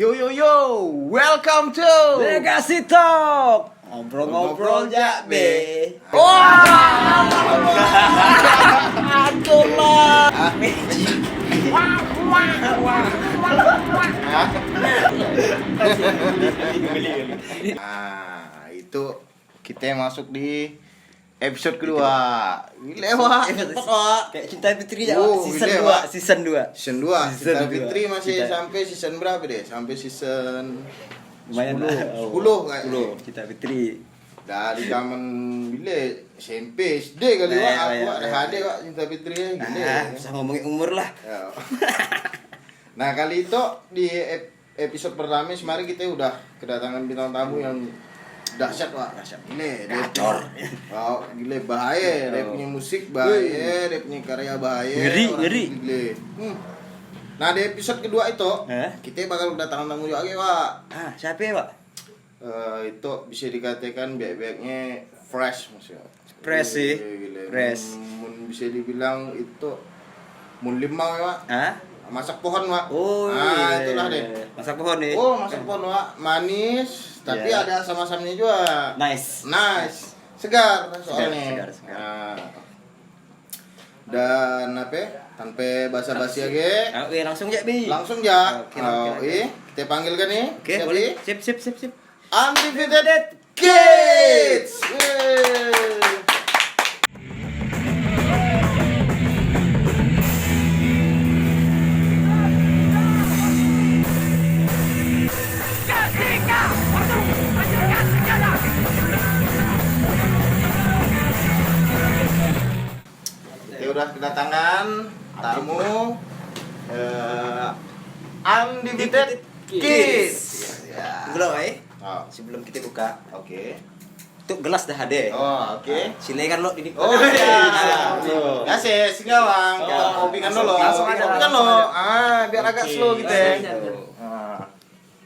Yo yo yo, welcome to Legacy Talk. Ngobrol-ngobrol Jakbe. Wah, Aduh lah. Nah, itu kita masuk di episode kedua. Gila, Wak. Cepet, Wak. Kayak Cinta Fitri ya, Oh, season gila, 2, season 2. Season 2. Season Cinta dua. Fitri masih Cinta- sampai season berapa deh? Sampai season Lumayan 10. lah. 10 kayaknya. 10 Cinta Fitri. Dari zaman bila SMP, SD kali Wak. Aku Ya, ada ya. HD Wak Cinta Fitri ya. Gila. Bisa ngomongin umur lah. Ya. Nah, kali itu di episode pertama semarin kita udah kedatangan bintang tamu yang dahsyat, Wak. Dahsyat. Gile, Gacor. Wow, gile bahaya. Dia punya musik bahaya, dia punya karya bahaya. Ngeri, orang ngeri. Gile. Nah, di episode kedua itu, Hah? kita bakal kedatangan tamu juga, Wak. Siapa ya, Pak? Itu bisa dikatakan baik-baiknya fresh maksudnya. Fresh sih. Gile. Fresh. Bisa dibilang itu mun limau ya, Wak. Hah? Masak pohon, Wak. Oh, nah, iya. itulah deh. Masak pohon nih. Oh, masak pohon, Wak. Manis, tapi Iya. ada asam-asamnya juga. Nice. Nice. Segar soalnya. segar. Nah. Dan apa? Tanpa basa-basi aja. Oke, langsung ya, Bi. Langsung ya. Oke, Kita panggilkan nih. Oke, Siapa boleh. nih? Sip. Undefeated Kids. Yeay. Kita udah kedatangan tamu Undefeated Kids. Ya. Belum, eh? Oh, Sebelum kita buka, oke. itu gelas dah ada. Oh, oke. Silakan lo di Oh iya. Kasih singgawang. Kita kopi kan dulu. Langsung aja. Kopi kan lo. Biar agak Oke. slow kita. Langsung aja. Nah,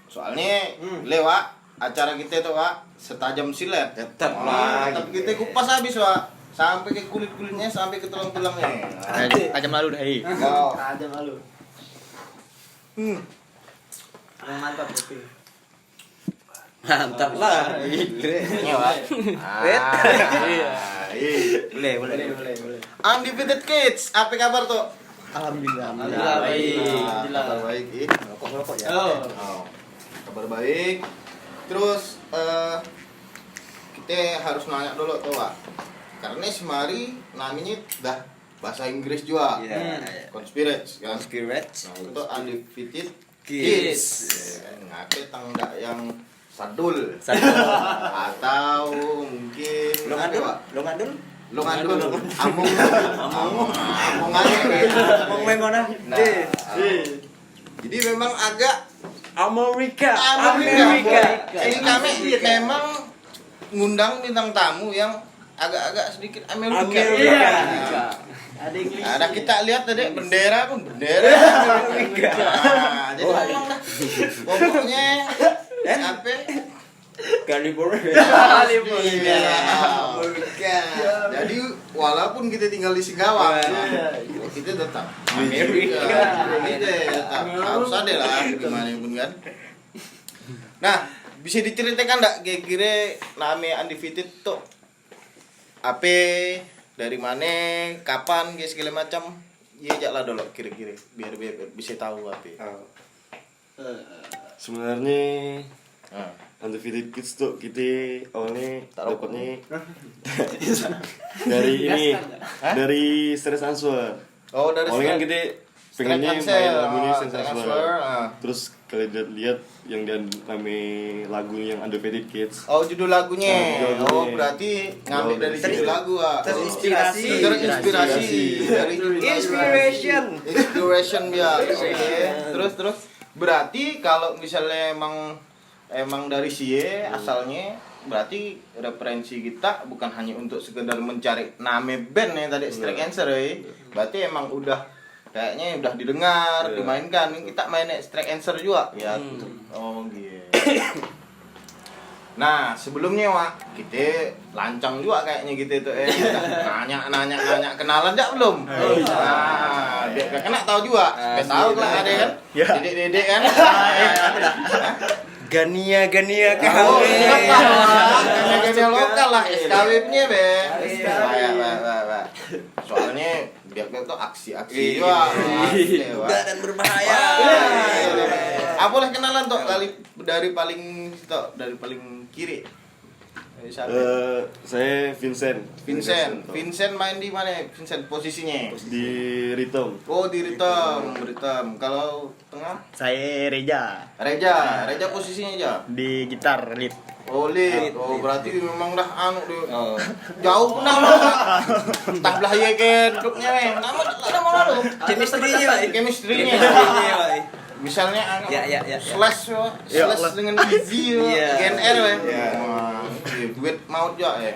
soalnya lewat acara kita itu, Wak, setajam silet. Tetap Wah, lah. tapi kita kupas habis, Wak. Sampai ke kulit-kulitnya, sampai ke tulang-tulangnya. Tajam lalu dah. Oh. Ada malu. Mantap kopi. Mantap lah. Ini, Wak. Wet. Iya. Boleh. Undefeated Kids, apa kabar tuh? Alhamdulillah. Kabar baik. Rokok ya. Oh, kabar baik. Terus kita harus nanya dulu tuh, Wak. Karena semari namanya dah bahasa Inggris juga. Iya. Conspiracy kan. Conspiracy. Nah, itu Undefeated Kids. Ngake tangga yang sadul Sadul. atau mungkin Lo apa, ngandul? Wak? Lo ngandul? Lo ngandul. Among aja. Mau main mana? Nah, jadi memang agak Amerika. Ini kami memang ngundang bintang tamu yang agak-agak sedikit Amerika. Ada kita lihat tadi bendera Amerika. Jadi memang dah pokoknya apa? California. Amerika. Jadi walaupun kita tinggal di Singkawang, kita tetap Amerika. Kita tetap harus ada lah gimana pun kan. Nah, bisa diceritakan enggak kira-kira nama Undefeated tuh apa, dari mana, kapan, guys, segala macam. Iya, jaklah dulu kira-kira biar bisa tahu apa. Sebenarnya Nah. Undefeated Kids tuh kita awalnya Taruh dapatnya dari ini, dari Stress Answer. Oh, dari Awalnya kan kita pengennya main lagunya Stress Stress Answer. Answer. Terus kalian lihat yang dan nama lagunya yang Undefeated Kids. Oh, judul lagunya. Nah, judul lagunya. Oh, berarti ngambil dari judul lagu, ah. Terinspirasi. Terinspirasi dari judul lagu. Inspiration ya. Oke. Terus. Berarti kalau misalnya emang dari sie asalnya, berarti referensi kita bukan hanya untuk sekedar mencari nama band ya tadi Strike Answer ya. Berarti emang udah kayaknya udah didengar, dimainkan. Kita main Strike Answer juga. Ya. Oh, gitu. Nah, sebelumnya Wak, kita lancang juga kayaknya gitu tuh nanya kenalan enggak belum? Nah, biar gak kena tahu juga. Biar tahu lah ada kan. Dedek-dedek kan. Gania Oh, KW. Gania lokal lah SKW-nya, Be. Soalnya biar tuh aksi-aksi juga. Muda dan berbahaya. Boleh kenalan tuh dari paling kiri. Saya Vincent. Vincent main di mana? Vincent posisinya? Di Ritem. Oh, di Ritem. Kalau tengah? Saya Reja Reja posisinya aja. di gitar lead. Oh, lead. Oh, berarti memang dah jauh pernah. Entah belah ya kan duduknya weh. Nama lu. Chemistry-nya, Pak. Chemistry-nya. Misalnya Ya. slash dengan easy Iya. GNR weh. Duit maut juga ya.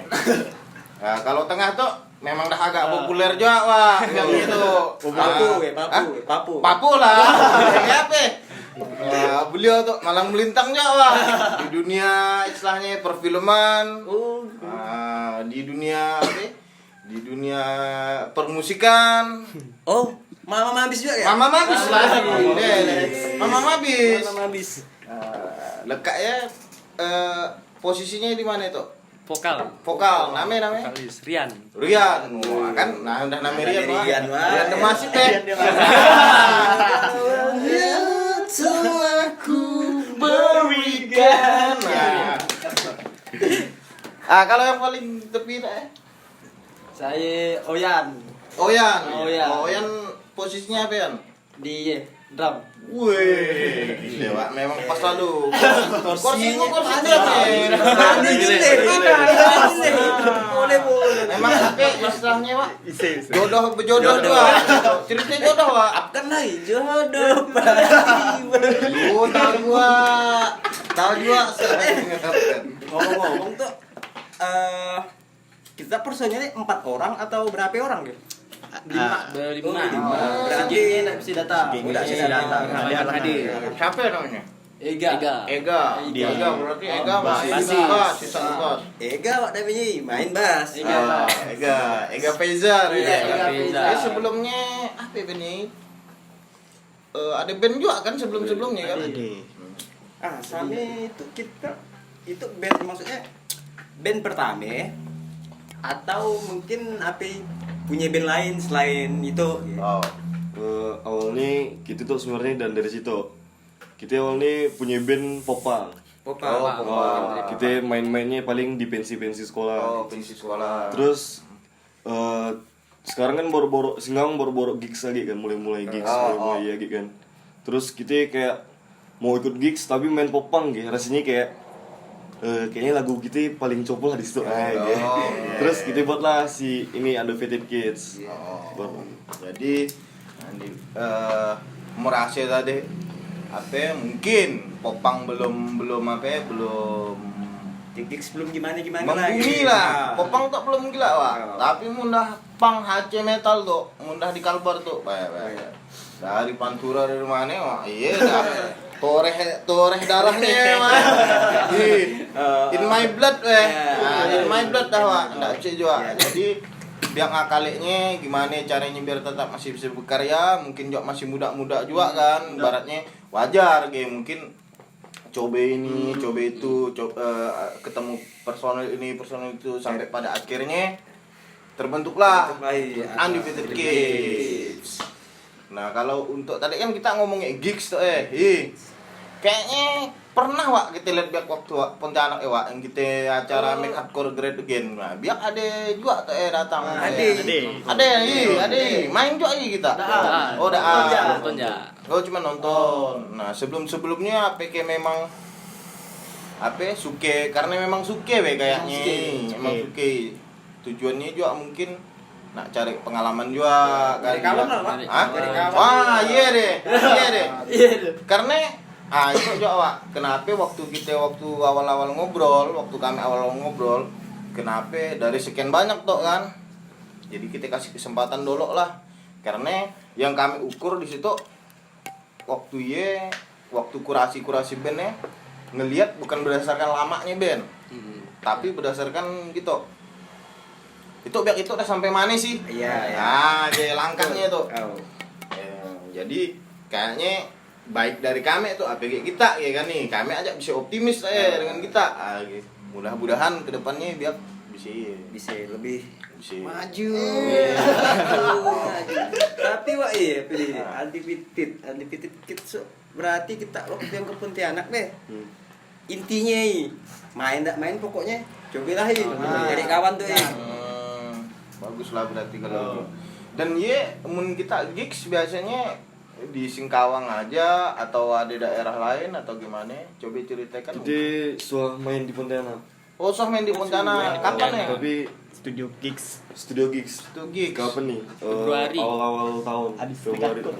Nah, kalau tengah tuh memang dah agak populer juga Wak. Yang itu. Papu lah. Kayak apa? Wah, beliau tuh malang melintang juga Wak. Di dunia istilahnya perfilman. Di dunia apa? Di dunia permusikan. Oh, Mama Mabis juga ya? Mama Mabis lah. Mama Mabis. Lekaknya posisinya di mana itu? Vokal. Namanya? Vokalis Rian. Rian. Wah, kan nah udah namanya Rian Wak. Rian, Wak. Rian Demasif deh. Telah ku berikan. Kalau yang paling tepi Saya Oyan Oyan posisinya apa Yan? di drum. Wih, dewa memang pas lalu. Kursi drum ya. Boleh. Memang apa istilahnya Wak? Jodoh berjodoh dua. Ceritanya jodoh Wak. Kan lagi jodoh. Tahu gua. Ngomong-ngomong tuh kita personilnya 4 orang atau berapa orang gitu? 5. Berarti Tidak bisa datang. Tidak bisa datang. Hadir. Siapa namanya? Ega. Ega berarti Ega masih sisa bass. Ega Pak Davi main bass. Ega Faizar. Iya, Ega Faizar. Sebelumnya apa ini? Ada band juga kan sebelumnya kan? Sama itu kita itu band maksudnya band pertama atau mungkin punya band lain selain itu. Awalnya kita tuh sebenarnya dan dari situ kita awalnya punya band popang. Kita main-mainnya paling di pensi sekolah. Pensi sekolah. Terus sekarang kan baru-baru gigs lagi kan, mulai gigs, mulai gigs kan. Terus kita kayak mau ikut gigs tapi main popang gitu. Rasanya kayak kayaknya lagu kita paling copol lah di situ gitu. Terus kita buatlah si ini Undefeated Kids. Jadi merasa tadi mungkin popang belum Gigs belum gimana membumi lah. Popang tak belum gila Wak. Tapi mundah pang HC metal tuh, mundah di Kalbar tuh. Dari Pantura dari mana Wak? Iya dah. Toreh darahnya Wak. In my blood weh. In my blood dah Wak. Ndak cek juga. Jadi biar ngakaleknya gimana caranya biar tetap masih bisa berkarya, mungkin juga masih muda-muda juga kan. Ibaratnya wajar kayak mungkin coba ini, coba itu, ketemu personel ini, personel itu sampai pada akhirnya terbentuklah Undefeated Kids. Nah, kalau untuk tadi kan kita ngomongnya gigs tuh kayaknya pernah Wak kita lihat biar waktu Pontianak Wak yang kita acara Make Hardcore Great Again. Nah, biar ada juga tuh datang. Ada. Main juga kita. Nonton ya. Cuma nonton. Nah, sebelumnya PK memang suke karena memang suke kayaknya. Memang suke. Tujuannya juga mungkin nak cari pengalaman juga kan. Dari kawan lah, Pak. Dari kawan. Wah, iya deh. Karena itu juga Wak, kenapa waktu awal-awal ngobrol, kenapa dari sekian banyak tuh kan. Jadi kita kasih kesempatan dulu lah. Karena yang kami ukur di situ waktu kurasi bandnya ngelihat bukan berdasarkan lamanya band, tapi berdasarkan gitu. Itu biar itu udah sampai mana sih? Iya, iya. Nah, jadi langkahnya itu. Oh. Jadi kayaknya baik dari kami itu APG kita ya kan nih. Kami aja bisa optimis dengan kita. Gitu. Mudah-mudahan kedepannya biar Bisa lebih bisa maju. Tapi wah iya pilih undefeated kids so, berarti kita waktu yang ke Pontianak deh. Intinya main tak main pokoknya cobalah jadi kawan tuh ya. Bagus lah berarti kalau dan mun kita gigs biasanya di Singkawang aja atau ada daerah lain atau gimana? Coba ceritakan. Jadi suah main di Pontianak. Oh, soh main di Pontianak. Kapan ya? Tapi Studio Gigs. studio gigs. Itu gigs. Kapan nih? Februari. Awal-awal tahun. Habis Februari. Hardcore.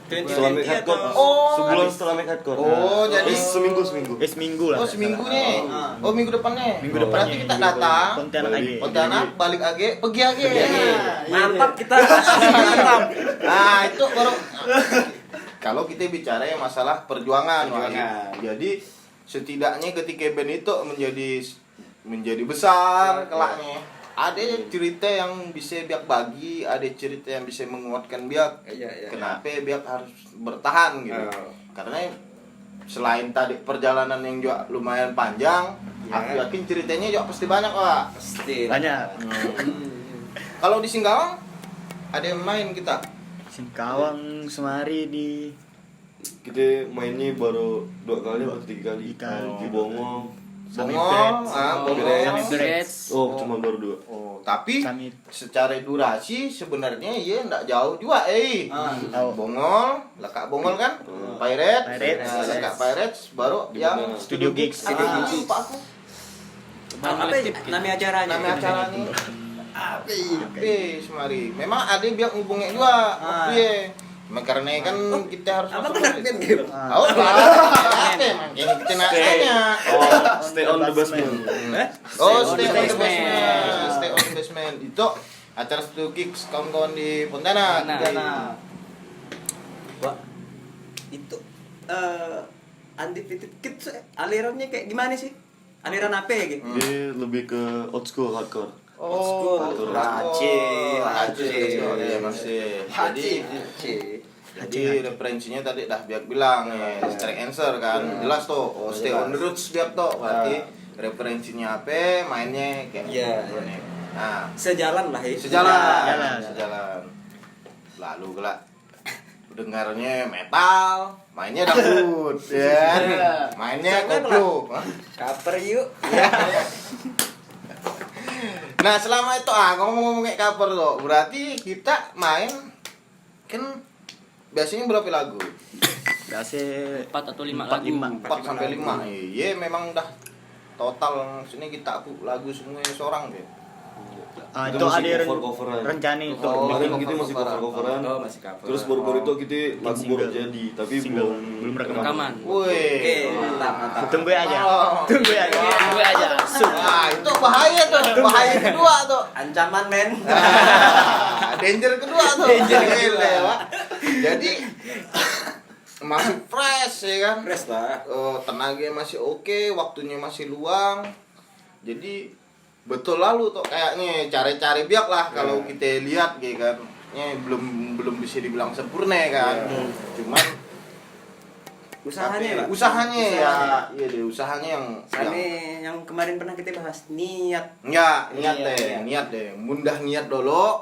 Setelah make hardcore. Oh, Sebulan setelah make hardcore. Oh, jadi seminggu. Seminggu lah. Oh, seminggunya. Oh, minggu depannya. Minggu Berarti depannya. kita datang Pontianak lagi. Pontianak, balik lagi, pergi lagi. Mantap kita. Mantap. Nah, itu baru kalau kita bicara yang masalah perjuangan. Perjuangan. Jadi setidaknya ketika band itu menjadi besar kelaknya. Ada cerita yang bisa biak bagi, ada cerita yang bisa menguatkan biak. Iya. Kenapa biak harus bertahan gitu? Oh. Karena selain tadi perjalanan yang juga lumayan panjang, aku yakin ceritanya juga pasti banyak, Pak. Pasti. Banyak. Kalau di Singkawang ada yang main kita. Singkawang Semari di Kita mainnya baru 2 kali atau 3 kali. Tiga kali. Di Bongol. Bongol, Kami Bongol. Breds. Oh, cuma baru 2. Oh, tapi Kami secara durasi sebenarnya enggak jauh juga, Oh. Bongol, Lekak Bongol kan? Pirates, Pirates. nah, Lekak Pirates, baru Di yang Pontianak. Studio Gigs. Lupa aku. Apa nama acaranya? Nama acaranya Api Semari. Memang ada biar ngubungnya juga. Iya. Karena kan kita harus Apa masuk kena ke- band gitu? Tahu lah. Makanya kita nanya. Stay on the basement. Oh, stay on the basement. basement. Stay on the basement. Itu acara Studio Gigs kawan-kawan di Pontianak. Wah, itu undefeated kids alirannya kayak gimana sih? Aliran apa ya gitu? Dia lebih ke old school hardcore. Oh, School. Aceh, Aceh. Aceh masih. Jadi referensinya tadi dah biar bilang straight answer kan. Jelas tuh. Oh, stay on the roots biar tuh. Berarti referensinya apa, mainnya kayak Iya. gimana. Nah, Sejalan lah ya. sejalan. Lalu kelak dengarnya metal, mainnya dangdut, ya. Mainnya koplo. Cover yuk. Nah, selama itu ngomong-ngomong kayak cover tuh, berarti kita main kan biasanya berapa lagu? Biasa 4 atau 5 4, lagu. 4 sampai 5. Iya, memang udah total maksudnya kita lagu semuanya seorang deh. itu masih ada cover-coveran. rencana itu. Kemarin bikin kita masih cover-coveran. Oh, masih cover. Terus baru-baru itu kita lagu baru Single. jadi, tapi Single. belum Rekaman. Wih. Oke, mantap. Tunggu aja. Oh. Tunggu aja. Tunggu aja. Nah, itu bahaya tuh, bahaya kedua tuh. Ancaman men. Danger kedua tuh. Gila, Pak. Jadi masih fresh ya kan? Fresh lah. Tenaganya masih oke, waktunya masih luang. Jadi betul lalu tuh kayaknya cari-cari biak lah kalau kita lihat gitu kan. Belum bisa dibilang sempurna kan. Cuman Usahanya lah. usahanya ya. Iya deh, usahanya yang Kami yang kemarin pernah kita bahas niat. niat deh. Mudah niat dulu.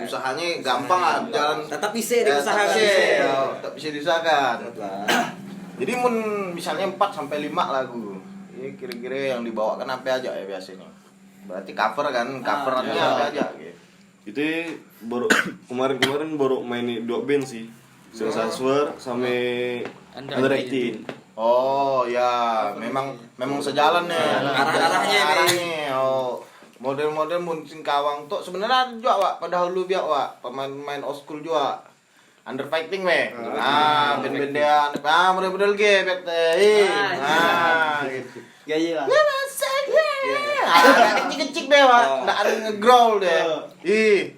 Usahanya gampang lah jalan. Tetap bisa diusahakan. Tetap bisa diusahakan. Jadi misalnya 4 sampai 5 lagu. Ini kira-kira yang dibawakan apa aja ya biasanya? Berarti cover kan, covernya apa aja gitu. Itu baru kemarin baru main 2 band sih. Sensaswer sama Under 18. Oh ya, memang sejalan ya. Arah-arahnya Oh, model-model mungkin Kawang tuh sebenarnya ada juga Wak, pada dulu biak Wak, pemain old school juga. Under fighting weh. Band-band dia. Model-model ge bet. Gitu. Gaya lah. Kecik-kecik deh Wak, enggak ada nge-growl deh. Ih.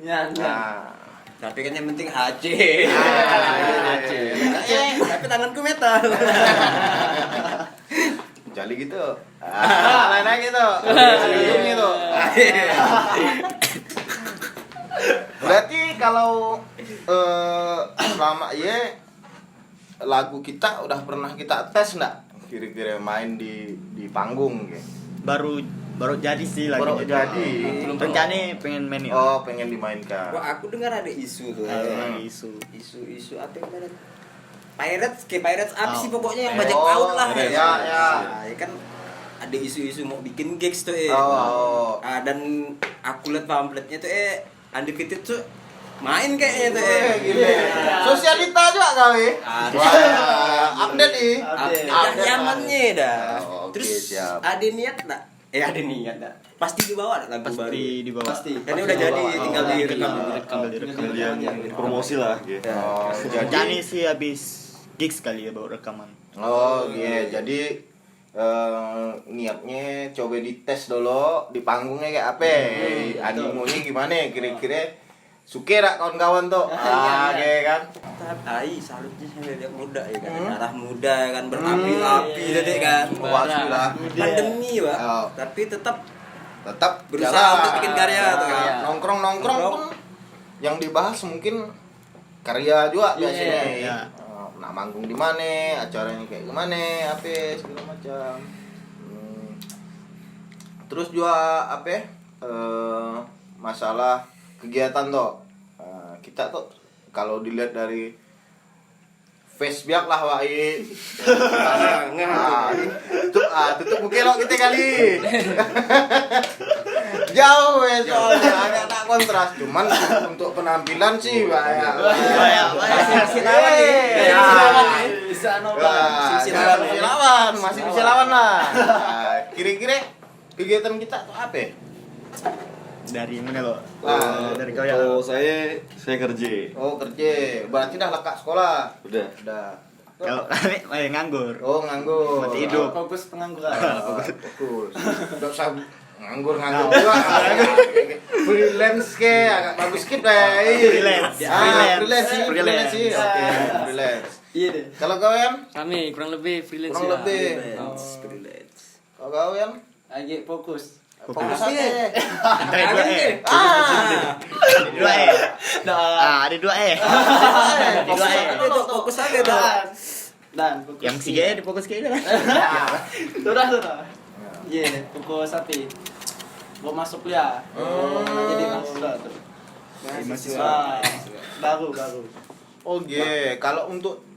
Tapi kan yang penting Aceh. Tapi tanganku metal. Jali gitu. Lain gitu. Senyum gitu. Berarti kalau selama lagu kita udah pernah kita tes enggak? Kira-kira main di panggung gitu. Baru jadi sih lagi. Baru jadi. Rencana pengen main ya. Oh, pengen dimainkan. Wah, aku dengar ada isu tuh. Isu apa yang mana? Pirates apa sih pokoknya yang bajak laut lah. Ya. Ya kan ada isu-isu mau bikin gigs tuh dan aku lihat pamfletnya tuh Undefeated tuh main kayaknya tuh Gile. Sosialita juga kau Wah, update nih. Update zamannya dah. Oke, Terus siap. ada niat enggak? Ada niat dah. Pasti dibawa lagu baru. Pasti dibawa. Pasti. Kan ini udah jadi tinggal direkam. Kalian promosi lah gitu. Oh, Rencana sih habis gigs kali ya bawa rekaman. Oh iya, jadi niatnya coba dites dulu di panggungnya kayak apa? Animonya gimana? Kira-kira suka gak kawan-kawan tuh? Kayak kan? Salutnya sama dia muda ya kan, darah muda ya kan, berapi-api tadi kan. Puas Pandemi Pak, tapi tetap berusaha jalan. untuk bikin karya tuh kan. Nongkrong pun yang dibahas mungkin karya juga biasanya. Iya. Nah, manggung di mana, acaranya kayak gimana, apa segala macam. Terus juga apa? Masalah kegiatan tuh. Kita tuh kalau dilihat dari Facebook lah Wak. Tutup muka lo kita kali. Jauh soalnya agak tak kontras. Cuman untuk penampilan sih banyak. Masih bisa lawan lah. Kira-kira kegiatan kita tuh apa? Dari mana lo? Dari kau ya. Kalau saya kerja. Oh, kerja. Berarti dah lekat sekolah. Udah. Kalau kami nganggur. Oh, nganggur. Mati hidup. Fokus pengangguran. Fokus. Enggak usah nganggur juga. Freelance ke agak bagus skip deh. Freelance. Freelance sih. Oke, freelance. Iya deh. Kalau kalian? Kami kurang lebih freelance. Kurang lebih. Kalau kalian? Lagi fokus. Fokus aja. Ada dua Fokus aja tuh. Dan Yang tiga di fokus kayak itu. Sudah. Iya, fokus sapi. Mau masuk kuliah. Jadi mahasiswa tuh. Mahasiswa. Baru. Oke, kalau untuk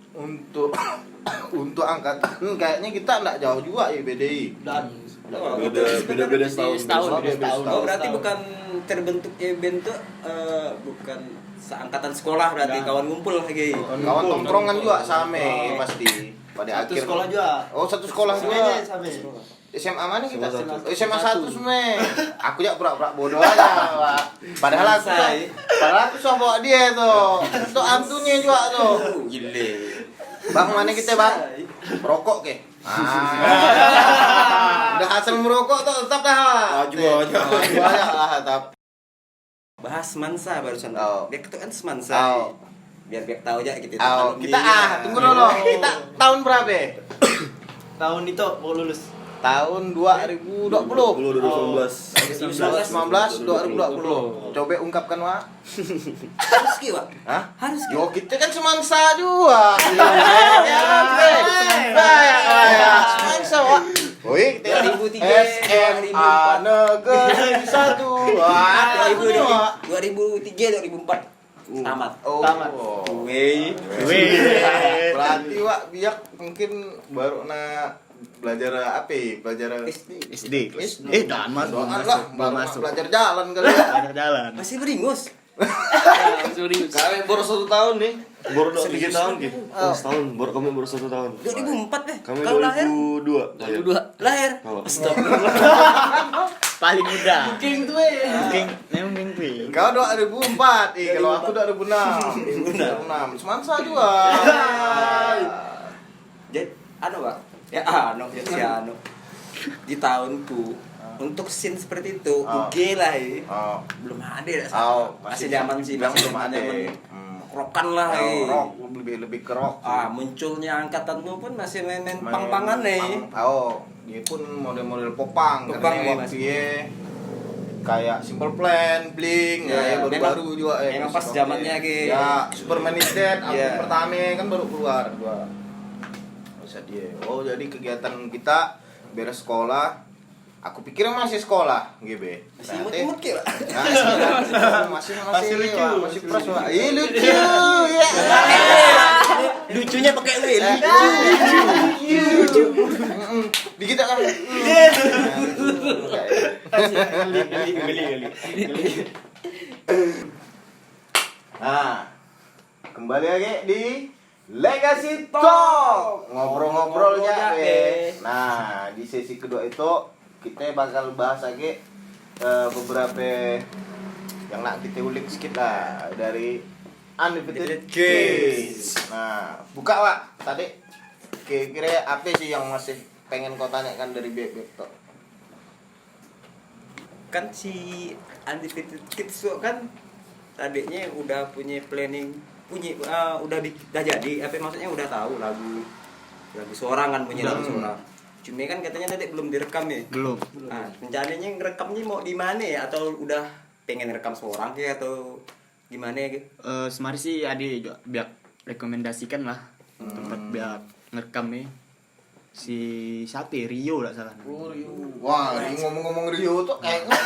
angkatan kayaknya kita enggak jauh juga ya BDI. Dan Beda setahun. Oh, berarti bukan terbentuknya band tuh bukan seangkatan sekolah berarti kawan ngumpul lagi. Kawan tongkrongan juga sama pasti. Pada satu akhir. sekolah juga. Oh, satu sekolah juga. Sampai. SMA mana kita? SMA SMA 1 sebenarnya. Aku ya pura-pura bodoh aja, Pak. Padahal aku suka bawa dia tuh. Itu antunya juga tuh. Gile. Bang, mana kita, Bang? Rokok ke? Udah hasil merokok tuh tetap dah. Banyak lah tetap. Bahas Mansa barusan. Oh. Biar kita kan semansa. Oh. Biar tahu aja kita. Kita tunggu dulu. Kita tahun berapa? Tahun itu mau lulus. Tahun 2020. 2019. 2019, 2020. Coba ungkapkan, Wak. Harus ki, Wak. Hah? Harus ki. Yo, kita kan semansa juga. Semansa, Wak. Woi, 2003, SMA Negeri 1. Wah, 2003 2004 tamat. Oh. Weh. Berarti Wak biak mungkin baru belajar apa? Belajar SD. Dah masuk. baru belajar jalan kali ya. Belajar jalan. Masih beringus. Kami baru 1 tahun nih. Baru 3 tahun gitu. Setahun. Kami baru 1 tahun. 2004 deh. Kami Kau lahir 2002. lahir. Oh. Paling muda. King tuh ya. King, memang mimpi. Kau 2004, kalau aku 2006. 2006. Semansa juga. Jadi Pak. Ya si Ano. Di tahunku untuk scene seperti itu, UG lah ya. Belum ada ya. Masih zaman sih, belum ada. Rokan lah ya. Rock, lebih ke rock. Munculnya angkatanmu pun masih main-main pang-pangan nih. dia pun model-model popang Popang karena ya, waktu Mas. dia kayak Simple Plan, Blink, Ya, baru-baru juga memang pas zamannya, Ki. Ya, Superman is Dead album Ya. pertama kan baru keluar gua. Bisa dia. Oh, jadi kegiatan kita beres sekolah. Aku pikir masih sekolah, GB. Masih imut-imut Ki, Pak. Masih lucu, masih pros, Pak. Ih, lucu. Ya. Lucunya pakai W, Lucu. Dikit kan. Geli. Nah, kembali lagi di Legacy Talk. Ngobrol-ngobrolnya, Nah, di sesi kedua itu kita bakal bahas lagi beberapa yang nak kita ulik sedikit lah dari Undefeated Kids. Nah, buka Pak. Tadi kira-kira apa sih yang masih pengen kau tanyakan dari Beb Tok? Kan si Undefeated Kids tuh kan tadinya udah punya planning, udah jadi apa maksudnya udah tahu lagu seorang kan punya lagu seorang. Cuma kan katanya tadi belum direkam ya. Belum. Nah, rencananya ngerekamnya mau di mana ya, atau udah pengen rekam seorang ya atau gimana ya gitu? Semari sih ada juga biar rekomendasikan lah tempat biar ngerekam nih si siapa ya? Rio lah salah. Wah, ngomong-ngomong Rio tuh kayaknya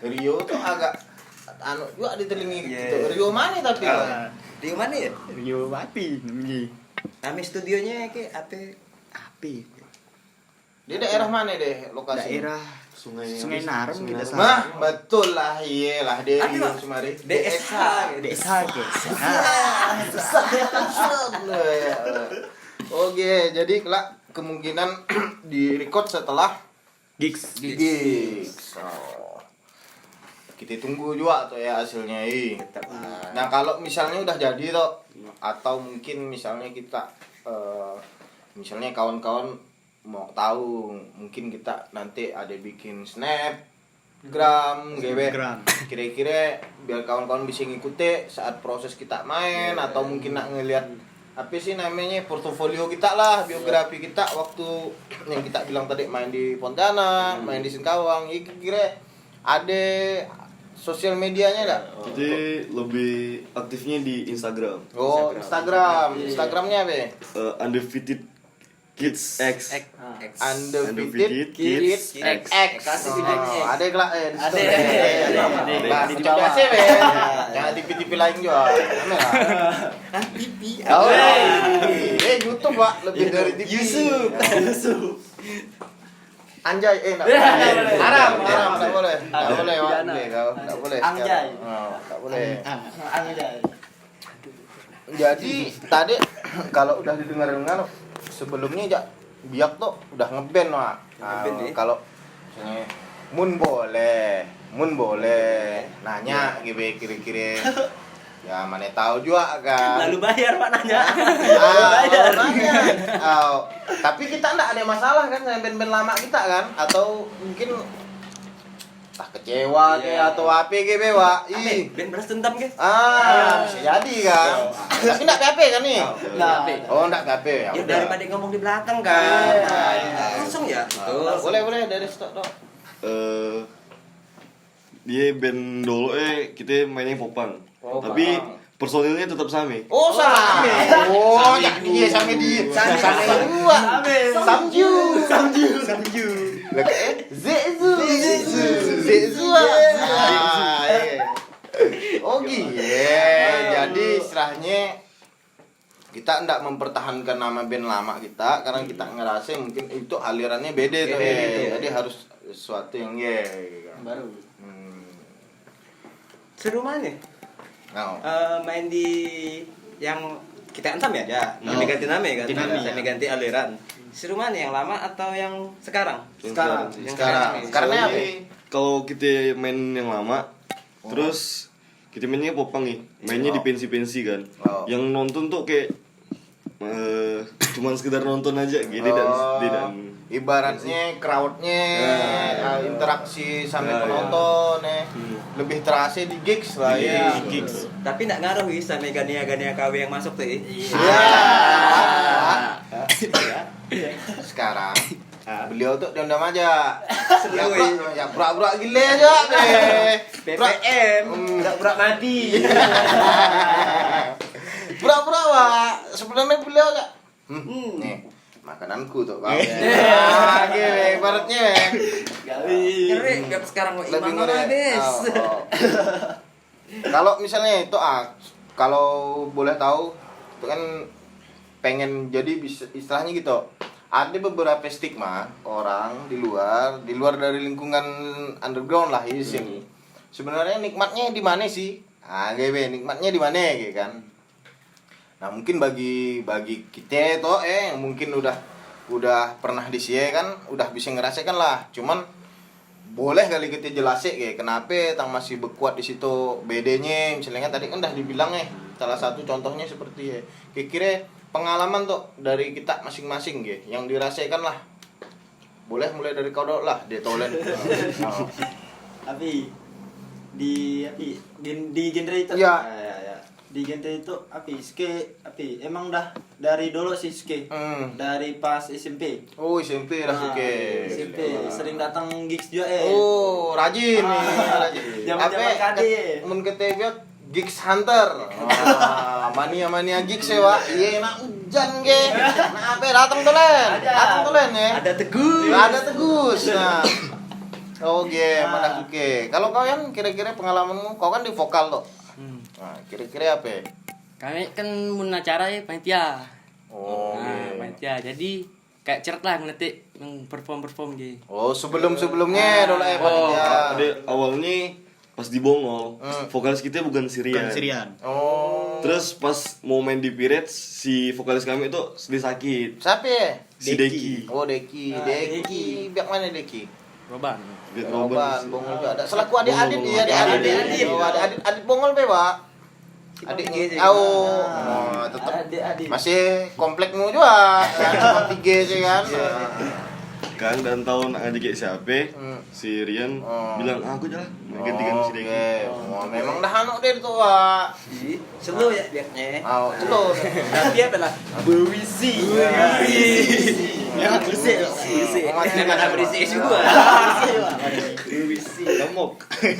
Rio tuh agak anu juga di telinga gitu. Rio mana tapi? Di mana ya? Rio Api namanya. Nama studionya kayak apa? Api. Di daerah mana deh lokasi? Daerah Sungai Narum kita Mah, salah. betul lah, iyalah dari Apa, Pak? Sumari. DSH. Desa ke. Oke, jadi kelak kemungkinan di record setelah Gigs. gigs. Kita tunggu juga tuh ya hasilnya. Nah, kalau misalnya udah jadi tuh atau mungkin misalnya kita misalnya kawan-kawan mau tahu, mungkin kita nanti ada bikin snapgram, Snapgram. kira-kira biar kawan-kawan bisa ngikuti saat proses kita main atau mungkin nak ngelihat apa sih namanya portofolio kita lah, biografi kita waktu yang kita bilang tadi main di Pontianak, main di Singkawang, ya kira-kira ada sosial medianya enggak? Kita lebih aktifnya di Instagram. Oh, Instagramnya apa? Undefeated Kids X. Undefeated Kids X. Kasih videonya. Ada kelak di situ. Ada. Bahasa Jawa sih, jangan di TV lain juga. Pipi. Oh, YouTube Pak, lebih dari TV. Yusuf. Anjay, enggak boleh. Haram, enggak boleh. Enggak boleh, Pak. Enggak boleh. Anjay. Enggak boleh. Anjay. Jadi tadi kalau udah didengar-dengar sebelumnya ya biak tuh udah ngeband Pak. Ngeband, ya? Kalau misalnya Mun boleh nanya gitu kira-kira ya mana tahu juga kan. Lalu bayar Pak nanya. Bayar. Tapi kita enggak ada masalah kan sama band-band lama kita kan, atau mungkin tak kecewa kayak atau apa gitu Pak. Ih. Ben beras dendam guys. Bisa jadi kan. Tapi enggak PHP kan nih? Oh, enggak PHP ya. Ya udah. daripada ngomong di belakang kan. Langsung ya. Boleh dari stok dong. Dia band dulu kita mainnya popang. Tapi personilnya tetap sama. Oh, sama. Oh, dia sama dia. Sama dua. Samju. Zezu. Oh gitu. Jadi istilahnya kita enggak mempertahankan nama band lama kita karena kita ngerasa mungkin itu alirannya beda tuh. Jadi harus sesuatu yang Baru. Seru mana? Main di yang kita antam ya? Ya. Kami ganti nama ya kan? Kami ganti aliran. Seru mana yang lama atau yang sekarang? Sekarang. Yang Karena apa? Kalau kita main yang lama, terus kita mainnya popang nih, mainnya di pensi-pensi kan. Yang nonton tuh kayak cuman sekedar nonton aja gitu dan ibaratnya crowdnya interaksi sama penonton lebih terasa di gigs lah ya. gigs. Tapi nggak ngaruh sama gania-gania KW yang masuk tuh. Iya. Sekarang Beliau tuh diundang aja. Ya pura-pura gile aja deh. PPM, pura-pura mati. Pura-pura Pak. Sebenarnya beliau enggak. Nih, makananku tuh Pak. Nah, gini ibaratnya. Ngeri, gak sekarang mau Lebih imam ngeri. habis. Kalau misalnya itu kalau boleh tahu itu kan pengen jadi bisa istilahnya gitu. Ada beberapa stigma orang di luar dari lingkungan underground lah ya sini. Sebenarnya nikmatnya di mana sih? GW nikmatnya di mana gitu kan. Nah, mungkin bagi kita itu yang mungkin udah pernah di sini kan udah bisa ngerasakan lah. Cuman boleh kali kita jelasin kayak kenapa tang masih berkuat di situ bedanya misalnya kan tadi kan udah dibilang salah satu contohnya seperti kira-kira pengalaman tuh dari kita masing-masing yang dirasakan lah boleh mulai dari kau dulu lah dia tolen. Tapi di genre itu Ya. di genre itu emang dah dari dulu sih ske dari pas SMP. Oh SMP lah oke. SMP sering datang gigs juga Oh rajin nih rajin. Zaman-zaman KD. Mun kita biar gigs hunter. Mania gigs ya Pak. Iya nak hujan ge. Nah apa datang tolen. Datang tolen ya. Ada tegus. Nah. Oke, mana suke. Kalau kalian kira-kira pengalamanmu, kau kan di vokal tuh. Nah, kira-kira apa? Kami kan mun acara ya panitia. Oh, Nah, panitia. Jadi kayak ceret lah ngelitik yang perform gitu. Oh, sebelumnya dulu panitia. Ada awalnya pas di Bongol, vokalis kita bukan Sirian. Oh. Terus pas mau main di Pirates, si vokalis kami itu sedih sakit. Siapa ya? Si Deki. Oh, Deki. Deki. Biak mana Deki? Roban. Roban, Bongol juga ada. Selaku adik-adik dia, adik-adik. Oh, adik Bongol be, Pak. Adiknya. Oh, tetap Adik-adik. masih komplekmu juga. Cuma 3 sih kan. Kan dan tahun ngajak siapa? Si Rian bilang, aku jalan gantikan si Deki. Oh, memang dah anu dia tuh, Pak. Selo ya biaknya. Oh, celur. Tapi apa lah? Berisi. Ya bersih. Mana berisi juga. Kamok.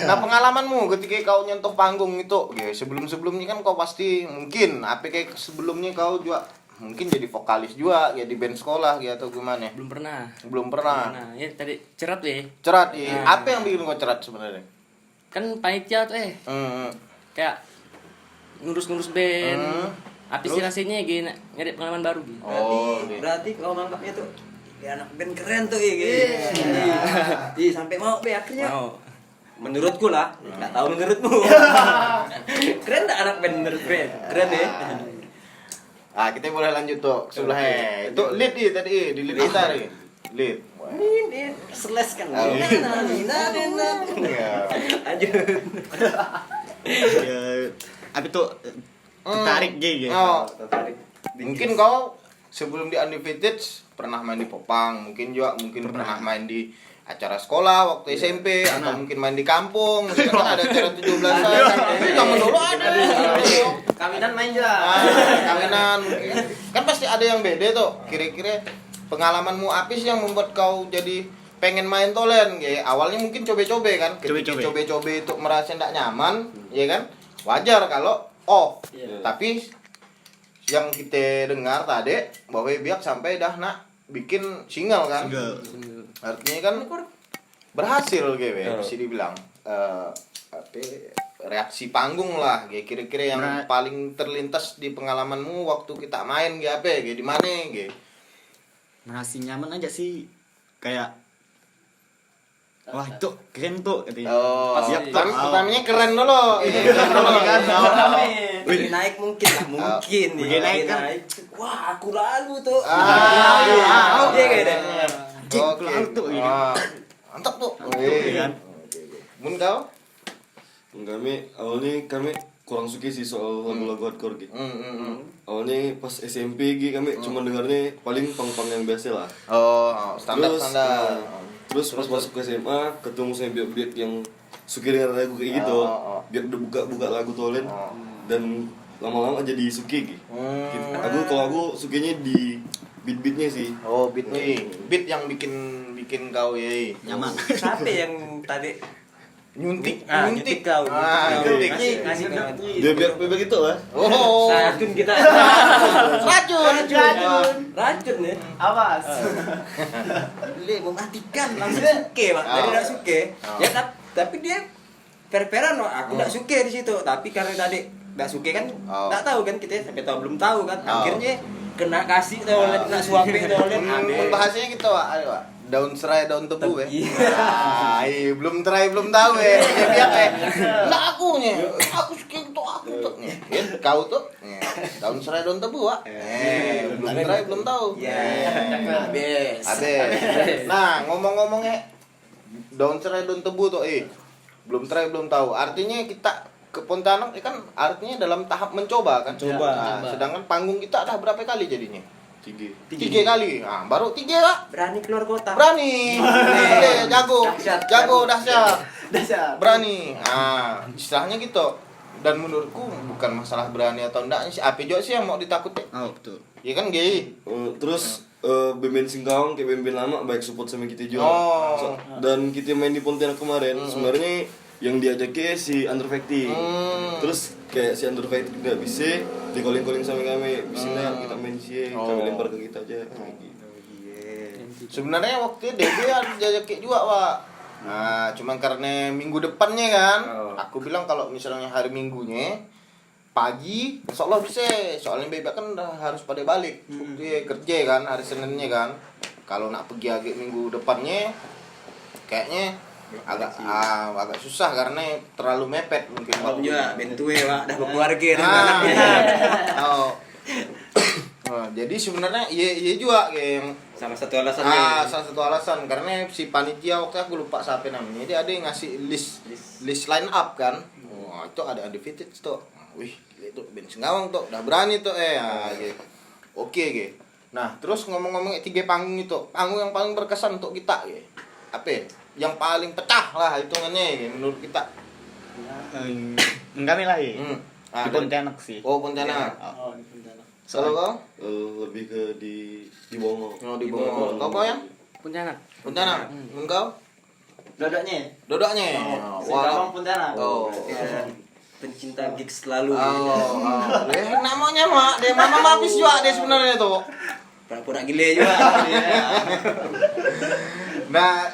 Nah, pengalamanmu ketika kau nyentuh panggung itu, sebelum-sebelumnya kan kau pasti mungkin kayak sebelumnya kau juga mungkin jadi vokalis juga ya di band sekolah gitu atau gimana? Belum pernah. Belum pernah. Nah, ya tadi cerat weh. Cerat ya. Apa yang bikin kau cerat sebenarnya? Kan panitia tuh kayak ngurus-ngurus band. Apa sih rasanya gini nyari pengalaman baru gitu. Berarti kalau nangkapnya tuh ya anak band keren tuh ya sampai mau be akhirnya. Mau. Menurutku lah, enggak tahu menurutmu. Keren enggak anak band menurut keren? Keren ya. Kita boleh lanjut tuh sebelahnya. Itu lead tadi di lead gitar ya. Lead. Ini seles kan. Lanjut. Apa tuh tertarik gitu. Oh, mungkin kau sebelum di Undefeated pernah main di Popang, mungkin pernah main di acara sekolah waktu SMP atau mungkin main di kampung, misalkan ada acara 17-an. Zaman dulu ada. Kawinan main juga. Kawinan mungkin. Kan pasti ada yang beda tuh. Kira-kira pengalamanmu apa sih yang membuat kau jadi pengen main tolen? Awalnya mungkin coba-coba kan, coba-coba itu merasa tidak nyaman, ya kan? Wajar kalau off. Tapi yang kita dengar tadi bahwa Biak sampai dah nak bikin single kan. Artinya kan berhasil bisa dibilang reaksi panggung lah kira-kira yang paling terlintas di pengalamanmu waktu kita main di mana Merasa nyaman aja sih kayak wah itu keren tuh katanya. Pertamanya keren dulu. Kan. Naik mungkin lah, mungkin nih. naik kan. Wah, aku lalu tuh. Iya kayak Oke. Mantap tuh. Kan. Mun kau? Kami kurang suka sih soal lagu-lagu hardcore gitu. Awalnya pas SMP kami cuma dengarnya paling pang-pang yang biasa lah. Standar. Terus pas masuk ke SMA ketemu sama biak yang suka dengar lagu kayak gitu. Biak udah buka lagu tolen dan lama-lama jadi suka gitu. Kalau aku sukanya di beat-beatnya sih. Oh, beat nih. Beat yang bikin kau ya. Nyaman. Siapa yang tadi Nyuntik, nyuntik kau? nyuntik. Ngasih Dia biar begitu lah. Oh. racun kita. Racun ya. Awas. Le mematikan langsung suke, Pak. Jadi Oh. enggak suke. Oh. Ya tapi dia fair-fairan, Pak. Aku enggak suke di situ. Tapi karena tadi enggak suke kan Oh. enggak tahu kan kita sampai tahu belum tahu kan. Oh. Akhirnya kena kasih oleh kena suapin oleh. Bahasanya gitu, Pak. Ayo, Pak. Daun serai, daun tebu, Iya. Iya, belum try, belum tahu ya. Dia biar enggak akunya. Aku suka itu aku tuh. Ya, kau tuh. Daun serai, daun tebu, Pak. Belum try, belum tahu. Ya. Habis. Habis. Nah, ngomong-ngomongnya daun serai, daun tebu tuh, belum try, belum tahu. Artinya kita ke Pontianak kan artinya dalam tahap mencoba kan. Coba. Nah, sedangkan panggung kita dah berapa kali jadinya? 3. 3 kali. Nah, baru 3 Pak. Berani keluar kota. Berani. Jago. Dahsyat. Jago dahsyat. Dasar. Berani. Nah, istilahnya gitu. Dan menurutku bukan masalah berani atau enggak sih. Apa juga sih yang mau ditakutin? Oh, betul. Ya kan gay. Terus band-band Singkawang kayak band-band lama baik support sama kita juga. Oh. Dan kita main di Pontianak kemarin sebenarnya yang diajaknya si Underfacting. Terus kayak si Underfacting nggak bisa, di calling sama kami, bisa nggak kita main sih, kami lempar ke kita aja. Kayak gitu. Sebenarnya waktu itu DB harus diajakin juga, Pak. Nah, cuman karena minggu depannya kan, aku bilang kalau misalnya hari Minggunya pagi, insya Allah bisa. Soalnya bebek kan udah harus pada balik, dia kerja kan hari Seninnya kan. Kalau nak pergi agak minggu depannya, kayaknya agak susah karena terlalu mepet mungkin. Om juga bentu ya, Pak. Dah berkeluarga dan Ah, anaknya. oh. Nah, jadi sebenarnya iya juga kayak yang Salah satu alasannya. salah satu alasan karena si panitia waktu aku lupa siapa namanya, dia ada yang ngasih list line up kan. Wah, itu ada Undefeated tuh. Wih, itu band Singkawang tuh, udah berani tuh gitu. Oke. Nah, terus ngomong-ngomong 3 panggung itu, panggung yang paling berkesan untuk kita gitu. Apa ya? Yang paling pecah lah hitungannya gitu, menurut kita. Enggak lah ya. Ah, Di Pontianak sih. Oh, Pontianak. Oh, di Pontianak. Kalau kau? Lebih ke di Bongo. Oh, di Bongo. Kau yang? Pontianak. Pontianak. Engkau? Dodoknya. Dodoknya. Singkawang Pontianak. Oh. Pencinta gigs selalu. Namanya mak, dia mama mapis juga dia sebenarnya tuh. Pura-pura gile juga. Nah,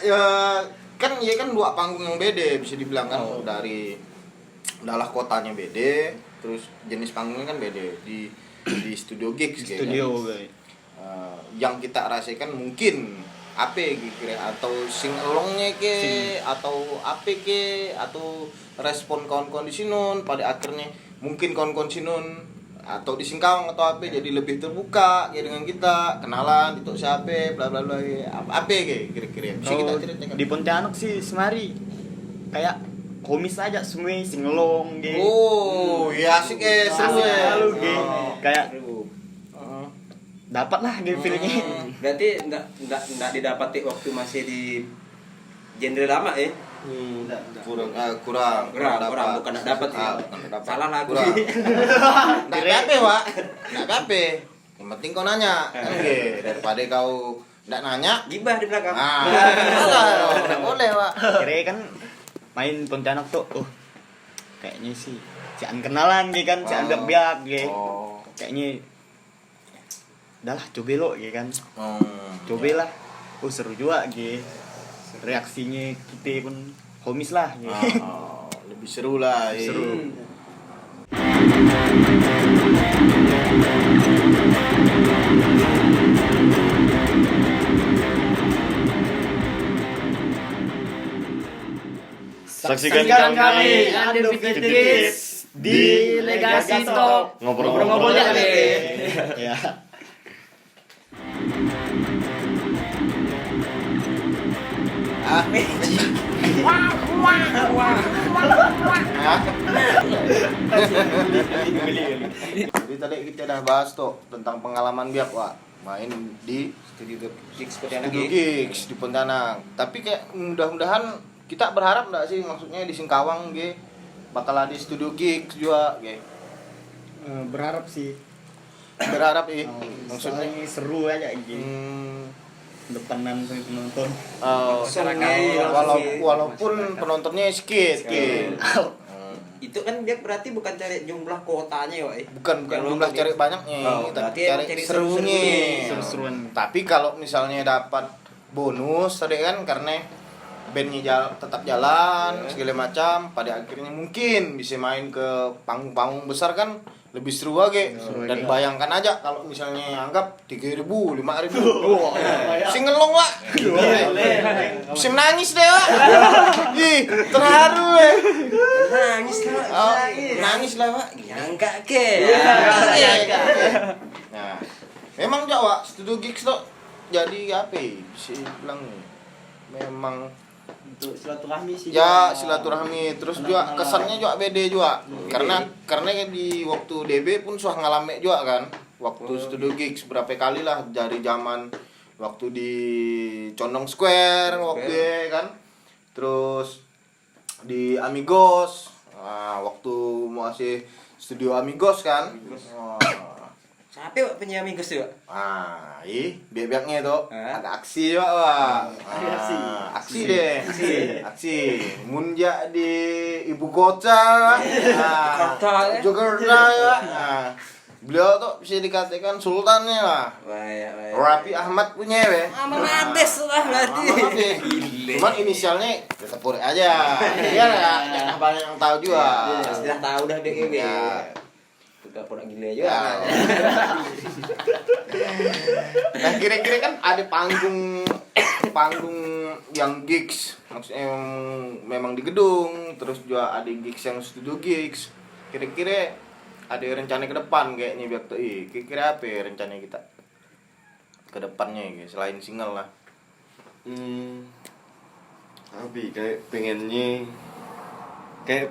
kan 2 panggung yang beda bisa dibilang kan dari dalah kotanya beda, terus jenis panggungnya kan beda di studio gigs kayak Studio kan. guys. Yang kita rasakan mungkin apa kira atau sing alongnya ke atau apa ke atau respon kawan-kawan di Sinun pada akhirnya mungkin kawan-kawan Sinun atau di Singkawang atau apa jadi lebih terbuka ya dengan kita kenalan itu siapa bla bla bla apa kira-kira bisa kita ceritakan. Di Pontianak sih semari kayak komis aja semua singelong gitu. Oh ya asik seru ya. Lalu gitu. Kayak dapat lah gitu feelingnya. Berarti enggak didapati waktu masih di genre lama ya? Kurang Bukan enggak dapat ya. Salah lagu. Nggak apa-apa, Pak. Nggak apa-apa. Yang penting kau nanya. Oke, daripada kau nggak nanya. Gibah di belakang. Nggak boleh, Pak. Kira kan main Pontianak tuh, kayaknya sih jangan kenalan gitu kan, jangan biak gitu. Kayaknya udahlah coba lo gitu kan. Cobalah. Seru juga gitu. Reaksinya kita pun homies lah gitu. Lebih seru lah. Seru. Saksikan kami Undefeated Kids di Legasi Talk. ngobrol-ngobrol ya, Le. Ya. Jadi tadi kita udah bahas tuh tentang pengalaman biak, Pak. Main di Studio gigs Pontianak. Studio Gigs di Pontianak. Tapi kayak mudah-mudahan kita berharap enggak sih maksudnya di Singkawang bakal ada studio gigs juga Berharap sih. berharap maksudnya Soalnya seru aja gitu. Depanan sama penonton. Walaupun penontonnya sedikit. Itu kan dia berarti bukan cari jumlah kuotanya ya, Bukan jumlah cari banyaknya, tapi cari serunya. Seru-seruan. Tapi kalau misalnya dapat bonus tadi kan karena bandnya tetap jalan segala macam, pada akhirnya mungkin bisa main ke panggung-panggung besar kan lebih seru aja. Dan bayangkan aja kalau misalnya anggap 3.000, 5.000. Singelong Wak. Bisa nangis deh Wak. Ih, terharu nangis lah Wak. Nyangka ke. Nah, memang Jawa studio gigs tuh jadi apa ya? Bisa bilang memang Untuk silaturahmi sih. ya silaturahmi, terus juga kesannya juga beda juga karena di waktu DB pun sudah ngalame juga kan waktu studio gigs berapa kali lah dari zaman waktu di Condong Square waktu kan, terus di Amigos waktu masih studio Amigos kan. Siapa Wak penyanyi Amigos tuh, Wak? Biar-biarnya tuh ada aksi Wak. Aksi deh. Aksi. Munja di ibu kota. Jakarta ya. Beliau tuh bisa dikatakan sultannya lah. Rapi Ahmad punya ya. Menades lah berarti. Cuman inisialnya tetap Puri aja. Biar ya banyak yang tahu juga. Sudah tahu dah deh ya. Gak pernah gila aja. Nah kira-kira kan ada panggung yang gigs, maksudnya yang memang di gedung, terus juga ada gigs yang studio gigs. Kira-kira ada rencana ke depan kayaknya biar tuh, kira-kira apa ya rencana kita ke depannya ya, selain single lah. Tapi kayak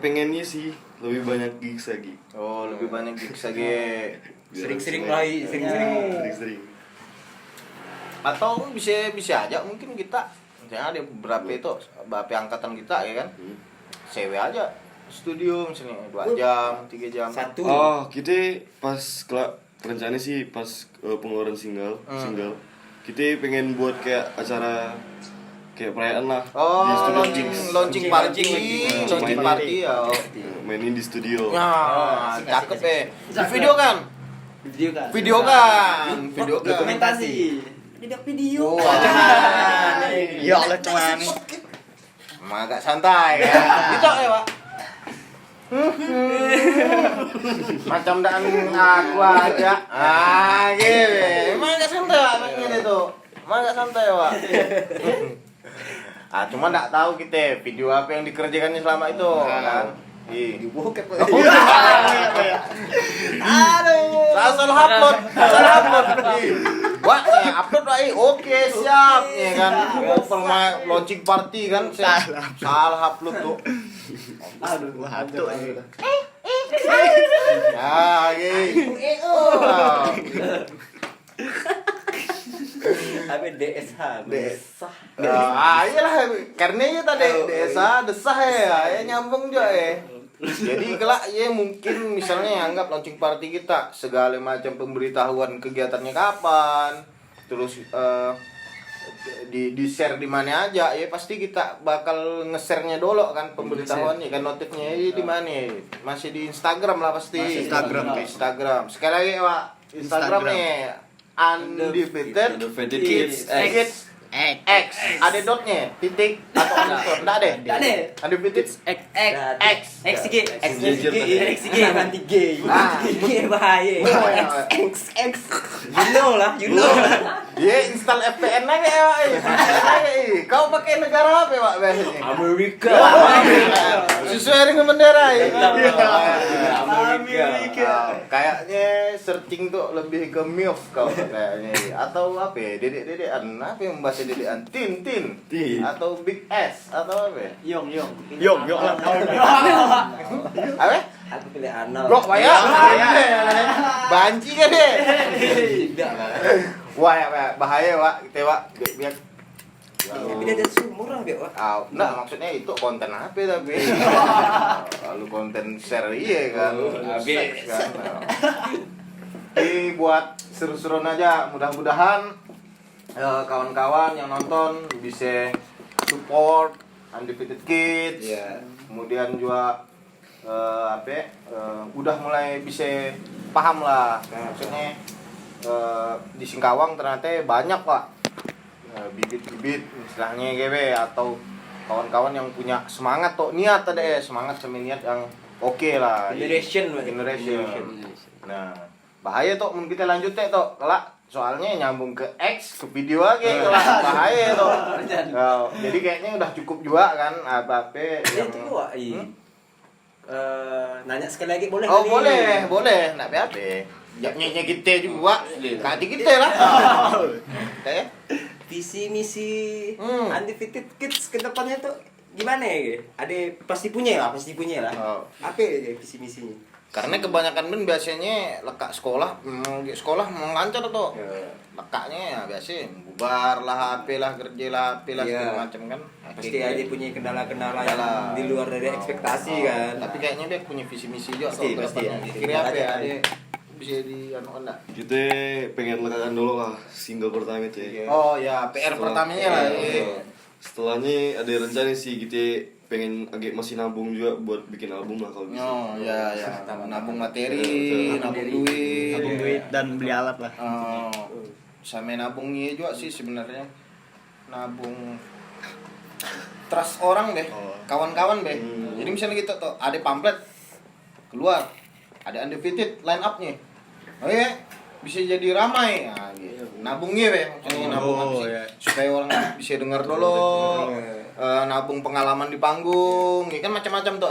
pengennya sih lebih banyak gigs lagi. Lebih banyak gigs lagi. Sering-sering lah, sering-sering. Atau bisa aja mungkin kita misalnya ada beberapa itu angkatan kita ya kan. Sewa aja studio misalnya 2 jam, 3 jam. Kita pas rencana sih pas pengeluaran single, kita pengen buat kayak acara kayak perayaan lah di studio gigs. Launching party ya. Mainin di studio. Cakep Di video kan. Dokumentasi. Video. Ya Allah cuman Agak santai ya. Gitu ya, Pak. Macam dan aku aja. Gitu. Emang agak santai Pak makanya itu. Emang agak santai Pak. Cuma enggak tahu kita video apa yang dikerjakannya selama itu kan. Dibokep. Aduh. Salah upload. Wah, upload lagi. Oke, siap ya kan. Pernah launching party kan. Salah upload tuh. aduh hantu aja. Gitu. Tapi DSH. Iyalah karena ya tadi desa desah ya nyambung juga ya. Jadi kelak ya mungkin misalnya anggap launching party kita segala macam pemberitahuan kegiatannya kapan, terus di share di mana aja ya pasti kita bakal nge-share-nya dulu kan pemberitahuannya kan notifnya di mana masih di Instagram lah pasti. Instagram. Sekali lagi Pak, Instagramnya Undefeated Kids X. Ada dotnya, titik atau underscore. Enggak ada. Undefeated X. XG nanti gay. Gay bahaya. X. You know. Iya, install VPN aja ya, Pak. Kau pakai negara apa, Pak? Biasanya? Amerika. Sesuai dengan bendera ya. Amerika. Kayaknya searching tuh lebih ke MILF kau kayaknya. Atau apa ya? Dedek-dedekan. Apa yang bahasa dedekan? Tin. Atau Big S atau apa ya? Yong. Lah. Apa? Aku pilih Arnold. Blok Waya. Banci kan deh. Tidak lah. Wah, ya, bahaya, Pak. Kita, Pak. Biar Tapi dia ada sumur lah, Bek, Wak. enggak, maksudnya itu konten apa tapi? Lalu konten share iya kan. Habis. Seks kan. dibuat seru-seruan aja. Mudah-mudahan kawan-kawan yang nonton bisa support Undefeated Kids. Kemudian juga udah mulai bisa paham lah. Maksudnya di Singkawang ternyata banyak Pak bibit-bibit istilahnya GW atau kawan-kawan yang punya semangat tuh niat tadi semangat sama niat yang oke lah. Generation. Nah, bahaya tuh mun kita lanjut tuh kelak soalnya nyambung ke X ke video aja kelak bahaya tuh. Jadi kayaknya udah cukup juga kan apa-apa yang Itu Wak. Nanya sekali lagi boleh? Oh, boleh. Enggak apa-apa. Jaknya kita juga, kaki kita lah. Visi misi Undefeated Kids ke depannya tuh gimana ya? Ada pasti punya lah. Apa ya visi misinya? Karena kebanyakan ben biasanya lekak sekolah lancar tuh. Lekaknya ya biasa bubar lah, apalah kerja lah, apalah segala macam kan. Pasti aja punya kendala-kendala yang di luar dari ekspektasi kan. Tapi kayaknya dia punya visi misi juga Pasti, tuh. pasti ya. Kira apa ya? Ada bisa di enggak? Kita pengen lekakan dulu lah single pertama itu ya. Oh ya, PR pertamanya lah. Setelahnya ada rencana sih kita pengen agak masih nabung juga buat bikin album lah kalau bisa. Oh ya. Nabung materi, nabung duit, dan beli alat lah. Sama nabungnya juga sih sebenarnya. Nabung trust orang deh, kawan-kawan deh. Jadi misalnya kita tuh ada pamflet keluar, ada Undefeated line up-nya. Oh iya, bisa jadi ramai. Nah, gitu. Nabungnya deh, nabung supaya orang bisa dengar dulu. Nabung pengalaman di panggung, ya kan macam-macam tuh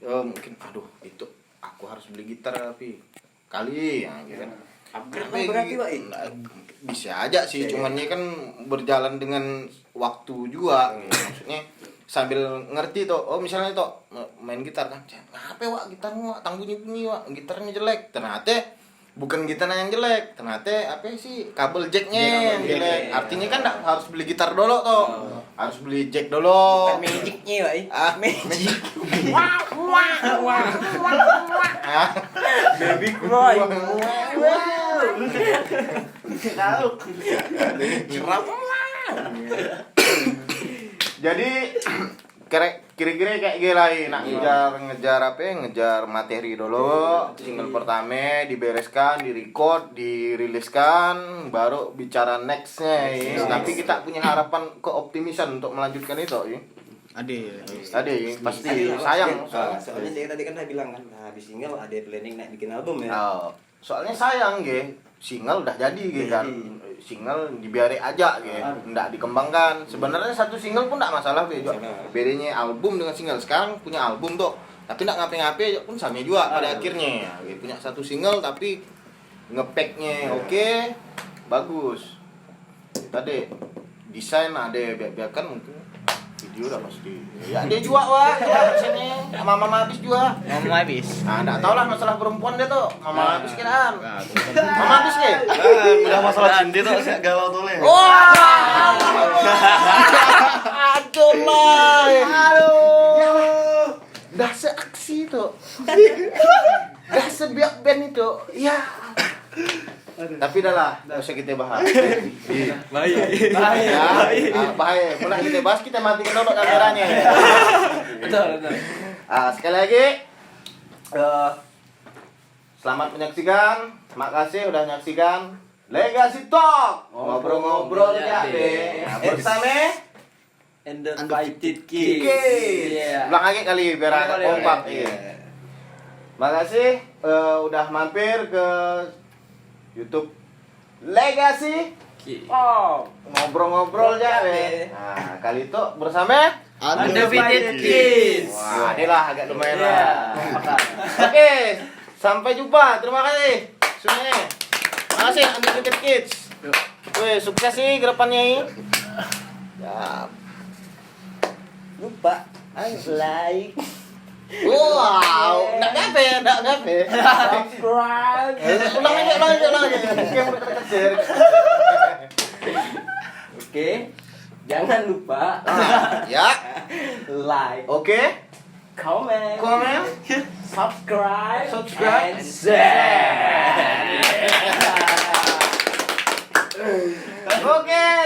mungkin aduh itu aku harus beli gitar tapi kali ya gitu kan. Upgrade berarti Pak. Bisa aja sih, cuman ini kan berjalan dengan waktu juga. Maksudnya sambil ngerti tuh, oh misalnya tuh main gitar kan, apa Wak gitarmu Wak, tang bunyi Wak, gitarnya jelek. Ternyata bukan gitarnya yang jelek, ternyata apa sih kabel jacknya yang jelek. Artinya kan harus beli gitar dulu tuh, harus beli jack dulu. Magicnya Pak. Magic. Baby cry. Jadi kira-kira kayak gila nak ngejar materi dulu, single pertama dibereskan, direcord, diriliskan, baru bicara nextnya. Tapi kita punya harapan keoptimisan untuk melanjutkan itu. Ada pasti sayang. Soalnya saya tadi kan saya bilang kan, habis single ada planning naik bikin album ya. Soalnya sayang single udah jadi kan. Single dibiarin aja nggak dikembangkan. Sebenarnya satu single pun nggak masalah bedanya album dengan single. Sekarang punya album tuh tapi nggak ngapain-ngapain pun sama juga pada akhirnya. Punya satu single tapi ngepacknya oke, bagus. Tadi desain ada biarkan mungkin video udah pasti. Ya dia juga Wak, sini mama habis juga. Mama habis. Nah, enggak tahu lah masalah perempuan dia tuh. Mama habis kiraan. Mama habis ke? Udah masalah cinta tuh saya galau tuh leh. Wah. Aduh lah. Aduh. Dah seaksi tuh. Dah sebiak band itu. Ya. Tapi dah lah, enggak usah kita bahas. Bahaya. Mulai kita bahas kita matikan dulu kameranya. Betul. Sekali lagi selamat menyaksikan. Makasih udah menyaksikan Legacy Talk. Ngobrol-ngobrol ya deh. Bersama Undefeated Kids. Ulang lagi kali biar agak kompak. Makasih udah mampir ke YouTube Legacy. Ngobrol-ngobrol ya deh. Nah, kali itu bersama Undefeated Kids. Wah, ini lah agak lumayan lah. Oke, sampai jumpa. Terima kasih semuanya. Terima kasih Undefeated Kids. Wih, sukses sih ke depannya ini. Ya. Lupa. I like. Wow, enggak gape. Subscribe. Ulang lagi. Kayak mau kecil. Oke. Jangan lupa Ya. like, Oke. comment, Komen. subscribe, Subscribe. and share. Oke.